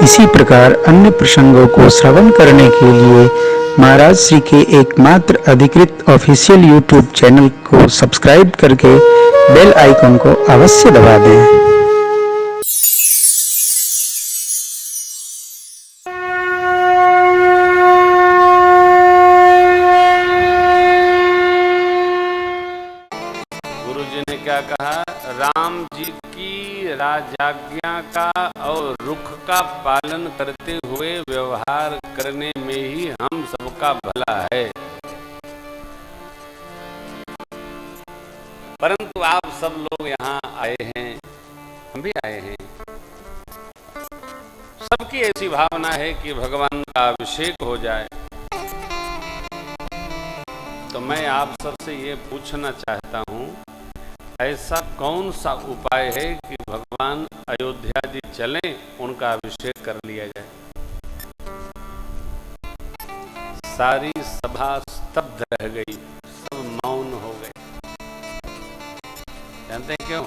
इसी प्रकार अन्य प्रसंगों को श्रवण करने के लिए महाराज श्री के एकमात्र अधिकृत ऑफिशियल यूट्यूब चैनल को सब्सक्राइब करके बेल आइकन को अवश्य दबा दें। क्या कहा? राम जी की राजाज्ञा का और रुख का पालन करते हुए व्यवहार करने में ही हम सबका भला है। परंतु आप सब लोग यहाँ आए हैं, हम भी आए हैं, सबकी ऐसी भावना है कि भगवान का अभिषेक हो जाए। तो मैं आप सबसे ये पूछना चाहता हूँ, ऐसा कौन सा उपाय है कि भगवान अयोध्या जी चलें, उनका अभिषेक कर लिया जाए? सारी सभा स्तब्ध रह गई, सब मौन हो गए। जानते हैं क्यों?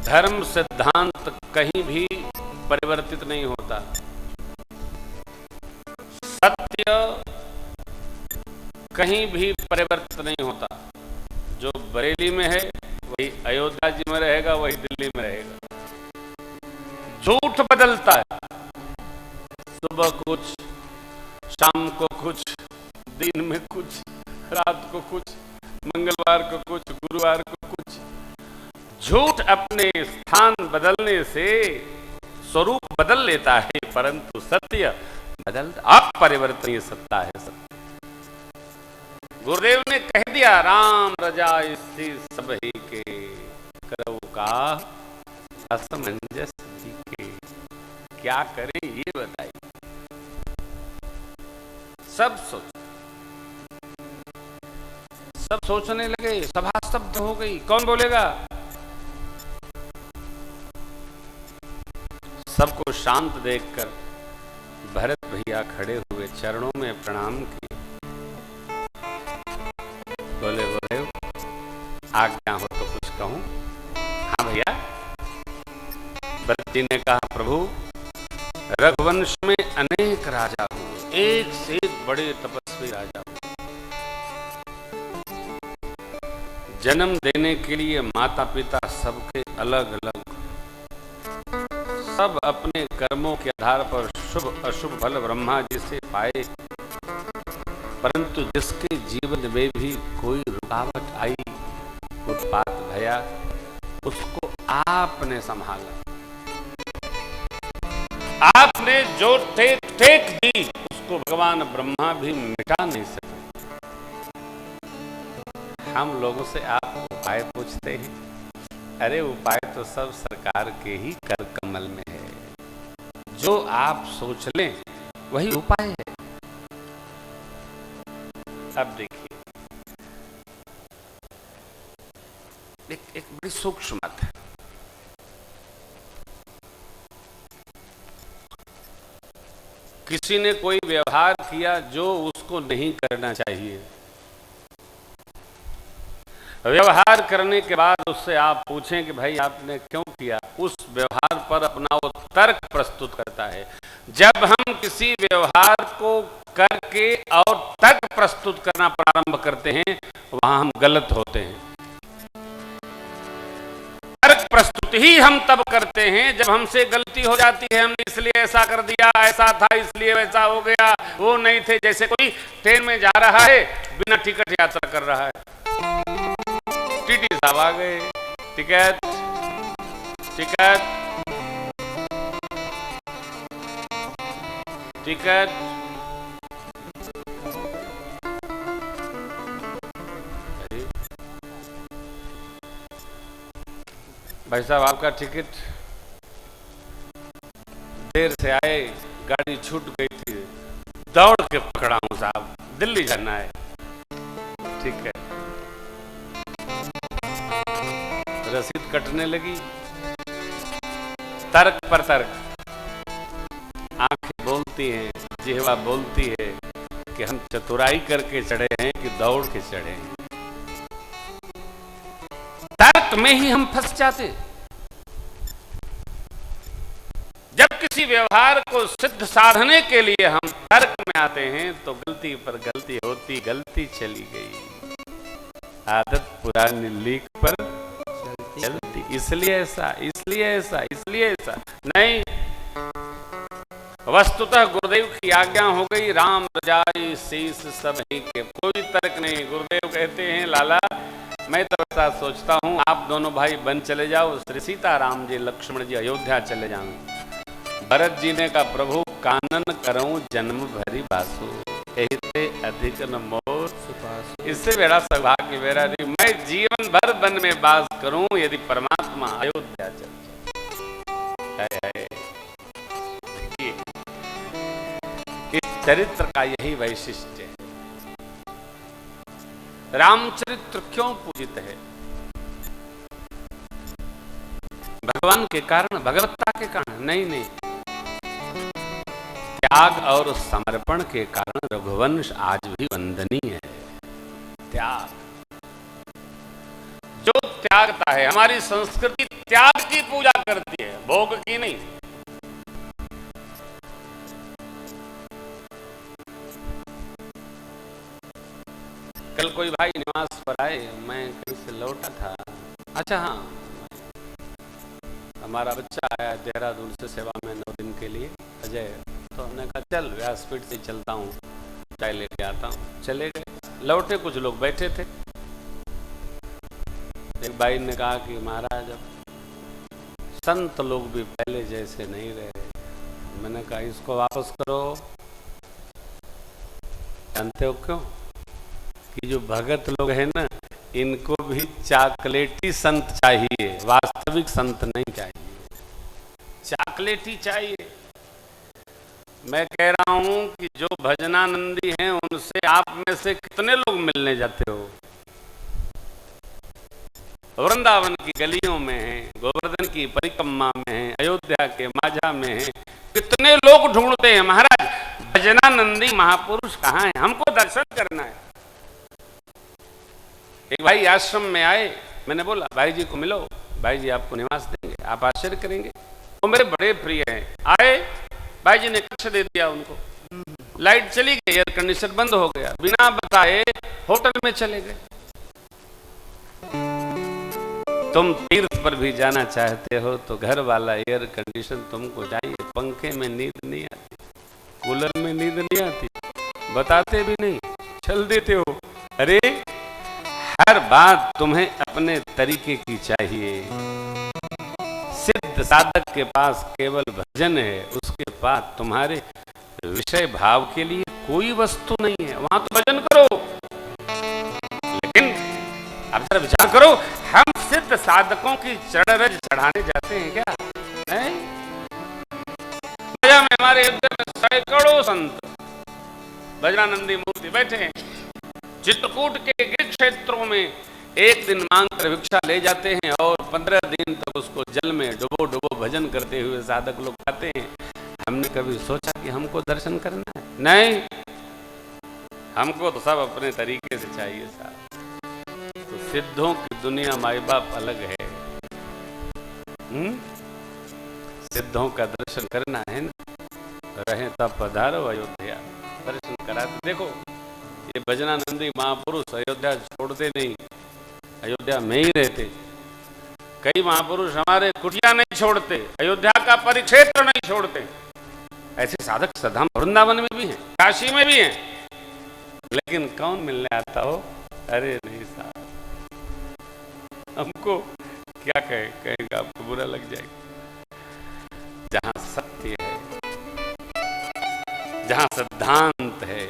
धर्म सिद्धांत कहीं भी परिवर्तित नहीं होता। सत्य कहीं भी परिवर्तित नहीं होता। जो बरेली में है वही अयोध्या जी में रहेगा, वही दिल्ली में रहेगा। झूठ बदलता है, सुबह कुछ, शाम को कुछ, दिन में कुछ, रात को कुछ, मंगलवार को कुछ, गुरुवार को कुछ। झूठ अपने स्थान बदलने से स्वरूप बदल लेता है, परंतु सत्य अपरिवर्तनीय सत्ता है। सत्य गुरुदेव ने कह दिया, राम रजा इसी सब ही के करऊ का असमंजस ही के। क्या करें ये बताइए। सब सोचने लगे, सभा स्तब्ध हो गई। कौन बोलेगा? सबको शांत देखकर भरत भैया खड़े हुए, चरणों में प्रणाम किए। बोले आज्ञा हो तो कुछ कहूं? हाँ भैया। भरत जी ने कहा, प्रभु रघुवंश में अनेक राजा हुए, एक से एक बड़े तपस्वी राजा हुए। जन्म देने के लिए माता पिता सबके अलग अलग, सब अपने कर्मों के आधार पर शुभ अशुभ फल ब्रह्मा जी से पाए। परंतु जिसके जीवन में भी कोई रुकावट आई, उत्पात भया, उसको आपने संभाला। आपने जो टेक दी, उसको भगवान ब्रह्मा भी मिटा नहीं सके। हम लोगों से आप उपाय पूछते हैं। अरे उपाय तो सब सरकार के ही कर कमल में है। जो आप सोच लें वही उपाय है। अब देखिए, एक बड़ी सूक्ष्म बात है। किसी ने कोई व्यवहार किया जो उसको नहीं करना चाहिए। व्यवहार करने के बाद उससे आप पूछें कि भाई आपने क्यों किया, उस व्यवहार पर अपना वो तर्क प्रस्तुत करता है। जब हम किसी व्यवहार को करके और तर्क प्रस्तुत करना प्रारंभ करते हैं, वहां हम गलत होते हैं। तर्क प्रस्तुत ही हम तब करते हैं जब हमसे गलती हो जाती है। हमने इसलिए ऐसा कर दिया, ऐसा था इसलिए वैसा हो गया, वो नहीं थे। जैसे कोई ट्रेन में जा रहा है, बिना टिकट यात्रा कर रहा है। टीटी साहब आ गए, टिकट टिकट टिकट। भाई साहब आपका टिकट, देर से आए, गाड़ी छूट गई थी, दौड़ के पकड़ा हूं साहब, दिल्ली जाना है। ठीक है, रसीद कटने लगी। तर्क पर तर्क, आंखें बोलती हैं, जिह्वा बोलती है कि हम चतुराई करके चढ़े हैं कि दौड़ के चढ़े हैं। तर्क में ही हम फंस जाते। किसी व्यवहार को सिद्ध साधने के लिए हम तर्क में आते हैं तो गलती पर गलती होती, गलती चली गई, आदत पुरानी लीक पर चलती, इसलिए ऐसा, इसलिए ऐसा, इसलिए ऐसा नहीं। वस्तुतः गुरुदेव की आज्ञा हो गई, राम रजाई शीस सब ही के, कोई तर्क नहीं। गुरुदेव कहते हैं लाला मैं तो ऐसा सोचता हूं आप दोनों भाई बन चले जाओ, श्री सीताराम जी लक्ष्मण जी अयोध्या चले जाओ। भरत जी ने कहा प्रभु कानन करऊं जन्म भरी बासु, कहते अधिक न मोर सुपासु। इससे बड़ा सौभाग्य मेरा नहीं, मैं जीवन भर वन में वास करूं यदि परमात्मा अयोध्या चल जाए। इस चरित्र का यही वैशिष्ट्य है। रामचरित्र क्यों पूजित है? भगवान के कारण, भगवत्ता के कारण नहीं, नहीं, त्याग और समर्पण के कारण रघुवंश आज भी वंदनीय है। त्याग, जो त्यागता है, हमारी संस्कृति त्याग की पूजा करती है, भोग की नहीं। कल कोई भाई निवास पर आए, मैं कहीं से लौटा था, अच्छा हाँ हमारा बच्चा आया देहरादून से सेवा में 9 दिन के लिए, अजय, तो हमने कहा चल व्यासपीठ से चलता हूँ, चाय लेके आता हूँ। चले गए, लौटे कुछ लोग बैठे थे। एक भाई ने कहा कि महाराज अब संत लोग भी पहले जैसे नहीं रहे। मैंने कहा इसको वापस करो। जानते हो क्यों? कि जो भगत लोग हैं ना, इनको भी चॉकलेटी संत चाहिए, वास्तविक संत नहीं चाहिए, चॉकलेटी चाहिए। मैं कह रहा हूं कि जो भजनानंदी हैं उनसे आप में से कितने लोग मिलने जाते हो? वृंदावन की गलियों में हैं, गोवर्धन की परिक्रमा में हैं, अयोध्या के माझा में हैं, कितने लोग ढूंढते हैं महाराज भजनानंदी महापुरुष कहाँ हैं, हमको दर्शन करना है। एक भाई आश्रम में आए, मैंने बोला भाई जी को मिलो, भाई जी आपको निवास देंगे, आप आश्चर्य करेंगे, वो मेरे बड़े प्रिय हैं। आए, भाई जी ने कक्ष दे दिया उनको, लाइट चली गई, एयर कंडीशन बंद हो गया, बिना बताए होटल में चले गए। तुम तीर्थ पर भी जाना चाहते हो तो घर वाला एयर कंडीशन तुमको चाहिए, पंखे में नींद नहीं आती, कूलर में नींद नहीं आती, बताते भी नहीं, चल देते हो। अरे हर बात तुम्हें अपने तरीके की चाहिए। सिद्ध साधक के पास केवल भजन है, उसके पास तुम्हारे विषय भाव के लिए कोई वस्तु नहीं है, वहां तो भजन करो। लेकिन अब जरा विचार करो, हम सिद्ध साधकों की चरण रज चढ़ाने जाते हैं क्या? में हमारे इधर में सैकड़ों संत भजनानंदी मूर्ति बैठे हैं। चित्रकूट के गिर क्षेत्रों में एक दिन मांगकर भिक्षा ले जाते हैं और 15 दिन तक उसको जल में डुबो डुबो भजन करते हुए साधक लोग खाते हैं। हमने कभी सोचा कि हमको दर्शन करना है? नहीं, हमको तो सब अपने तरीके से चाहिए साहब। तो सिद्धों की दुनिया माई बाप अलग है। सिद्धों का दर्शन करना है ना, रहे तब पधारो अयोध्या, दर्शन कराते। देखो ये भजनानंदी महापुरुष अयोध्या छोड़ते नहीं, अयोध्या में ही रहते। कई महापुरुष हमारे कुटिया नहीं छोड़ते, अयोध्या का परिक्षेत्र नहीं छोड़ते। ऐसे साधक सधाम वृंदावन में भी हैं, काशी में भी हैं, लेकिन कौन मिलने आता हो? अरे नहीं साहब, हमको क्या कहेगा, आपको बुरा लग जाएगा। जहां सत्य है, जहां सिद्धांत है,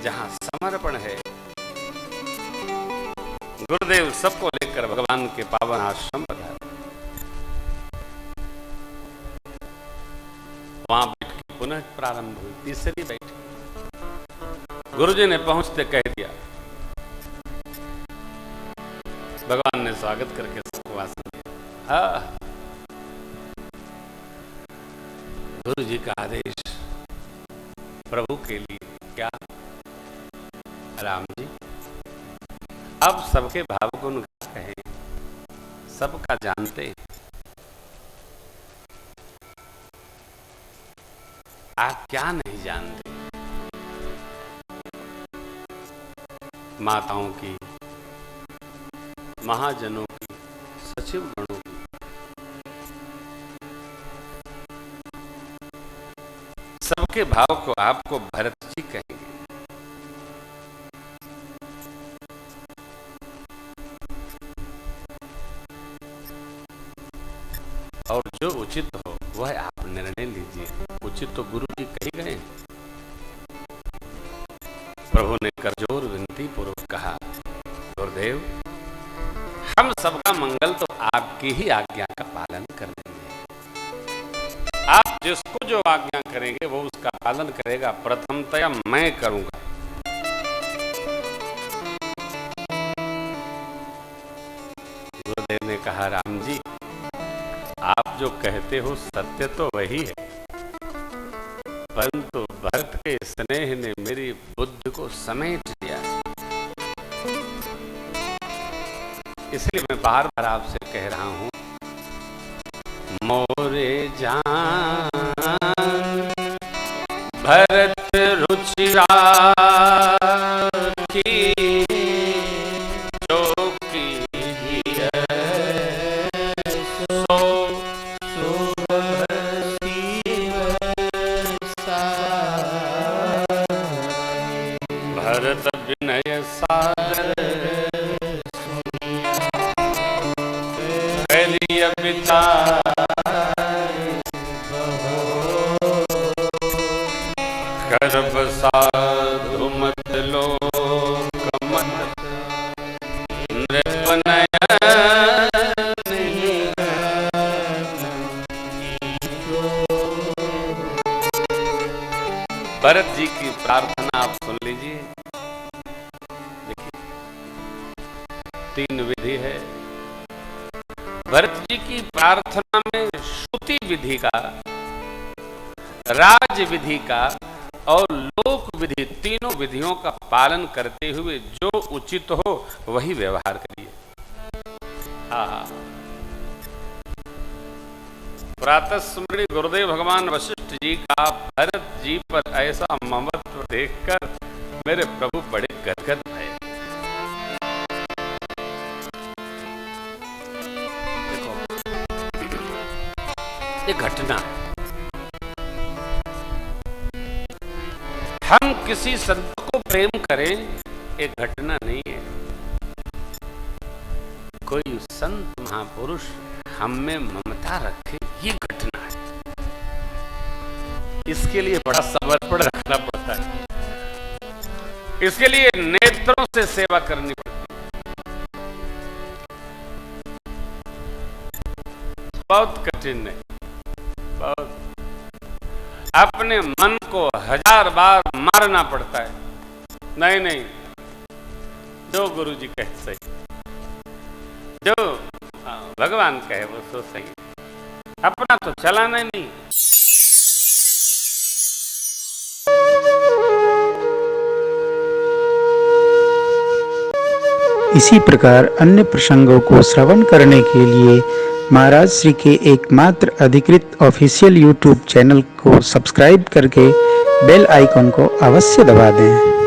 जहां समर्पण है, गुरुदेव सबको लेकर भगवान के पावन आश्रम पधारे। वहां बैठ के पुनः प्रारंभ हुई तीसरी बैठक। गुरुजी ने पहुंचते कह दिया, भगवान ने स्वागत करके सबको आसन दिया। गुरु जी का आदेश प्रभु के लिए क्या? राम जी अब सबके भाव गुण कहें, सबका जानते। आप क्या नहीं जानते माताओं की, महाजनों की, सचिव गणों की। सबके भाव को आपको भरत जी कहेंगे। और जो उचित हो वह आप निर्णय लीजिए। उचित तो गुरु जी कही गए। प्रभु ने करजोर विनती पूर्वक कहा, गुरुदेव हम सबका मंगल तो आपकी ही आज्ञा का पालन कर देंगे। आप जिसको जो आज्ञा करेंगे वो उसका पालन करेगा, प्रथमतया मैं करूंगा। गुरुदेव ने कहा, राम जी आप जो कहते हो सत्य तो वही है, परंतु भरत के स्नेह ने मेरी बुद्धि को समेट लिया। इसलिए मैं बार बार आपसे कह रहा हूं, मोरे जान भरत रुचिरा की जो की भरत विनय सागर करिय विचार गर्भ साधु मत लोक मत नृपनयन। भरत जी की प्रार्थना आप सुन लीजिए। देखिए 3 विधि है। भरत जी की प्रार्थना में श्रुति विधि का, राज विधि का और लोक विधि, तीनों विधियों का पालन करते हुए जो उचित हो वही व्यवहार करिए। प्रातः स्मृति गुरुदेव भगवान वशिष्ठ जी का भरत जी पर ऐसा ममत्व देखकर मेरे प्रभु बड़े गदगद भये। देखो ये घटना है। हम किसी संत को प्रेम करें एक घटना नहीं है। कोई संत महापुरुष हम में ममता रखे ये घटना है। इसके लिए बड़ा समर्पण रखना पड़ता है। इसके लिए नेत्रों से सेवा करनी पड़ती है। बहुत कठिन है, बहुत। अपने मन को 1000 बार मारना पड़ता है। नहीं नहीं, जो गुरु जी कहे सही, जो भगवान कहे वो तो सही, अपना तो चलाना नहीं। इसी प्रकार अन्य प्रसंगों को श्रवण करने के लिए महाराज श्री के एकमात्र अधिकृत ऑफिशियल यूट्यूब चैनल को सब्सक्राइब करके बेल आइकन को अवश्य दबा दें।